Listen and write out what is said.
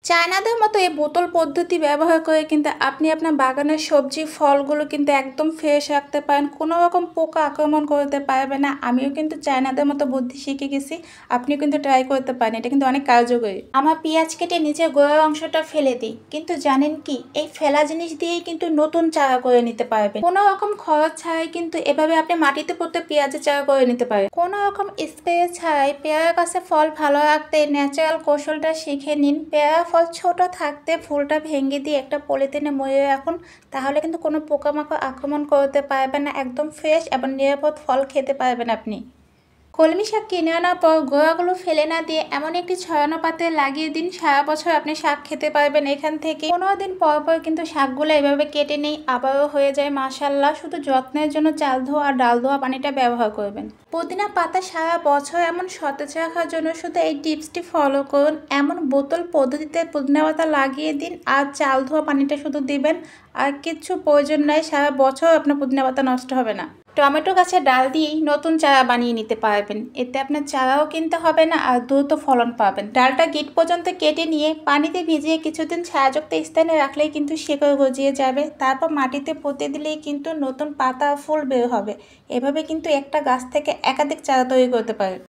চায়নাদের মতো এই বোতল পদ্ধতি ব্যবহার করে কিন্তু আপনি আপনার বাগানের সবজি ফলগুলো কিন্তু একদম ফ্রেশ রাখতে পারেন। কোনো রকম পোকা আক্রমণ করতে পারবে না। আমিও কিন্তু চায়নাদের মতো বুদ্ধি শিখে গেছি। আপনিও কিন্তু ট্রাই করতে পারেন। এটা কিন্তু অনেক কার্যকরী। আমার পেঁয়াজ কেটে নিচের গোড়ার অংশটা ফেলে দিই। কিন্তু জানেন কি? এই ফেলা জিনিস দিয়েই কিন্তু নতুন চারা করে নিতে পারবেন। কোনো রকম খরচ ছাড়াই কিন্তু এভাবে আপনি মাটিতে পুঁতে পেঁয়াজের চারা করে নিতে পারেন। কোনো রকম স্প্রে ছাড়াই পেয়ারা গাছে ফল ভালো রাখতে ন্যাচারাল কৌশলটা শিখে নিন। পেয়ারা ফল ছোট থাকতে ফুলটা ভেঙে দিয়ে একটা পলিথিনে মুড়ে রাখুন। তাহলে কিন্তু কোনো পোকামাকড় আক্রমণ করতে পারবে না। একদম ফ্রেশ এবং নিরাপদ ফল খেতে পারবেন আপনি। কলমি শাক কিনে আনার পর গোড়াগুলো ফেলে না দিয়ে এমন একটি ছড়ানো পাত্রে লাগিয়ে দিন। সারা বছর আপনি শাক খেতে পারবেন এখান থেকে। 15 দিন পর পর কিন্তু শাকগুলো এভাবে কেটে নেই, আবারও হয়ে যায় মাশাল্লাহ। শুধু যত্নের জন্য চাল ধোয়া আর ডাল ধোয়া পানিটা ব্যবহার করবেন। পুদিনা পাতা সারা বছর এমন সতেজ রাখার জন্য শুধু এই টিপসটি ফলো করুন। এমন বোতল পদ্ধতিতে পুদিনা পাতা লাগিয়ে দিন আর চাল ধোয়া পানিটা শুধু দিবেন। আর কিচ্ছু প্রয়োজন নাই, সারা বছর আপনার পুদিনা পাতা নষ্ট হবে না। টমেটো গাছের ডাল দিয়েই নতুন চারা বানিয়ে নিতে পারবেন। এতে আপনার চারাও কিনতে হবে না আর দ্রুত ফলন পাবেন। ডালটা গিট পর্যন্ত কেটে নিয়ে পানিতে ভিজিয়ে কিছুদিন ছায়াযুক্ত স্থানে রাখলেই কিন্তু শিকড় গজিয়ে যাবে। তারপর মাটিতে পুঁতে দিলেই কিন্তু নতুন পাতা ফুল বের হবে। এভাবে কিন্তু একটা গাছ থেকে একাধিক চারা তৈরি করতে পারে।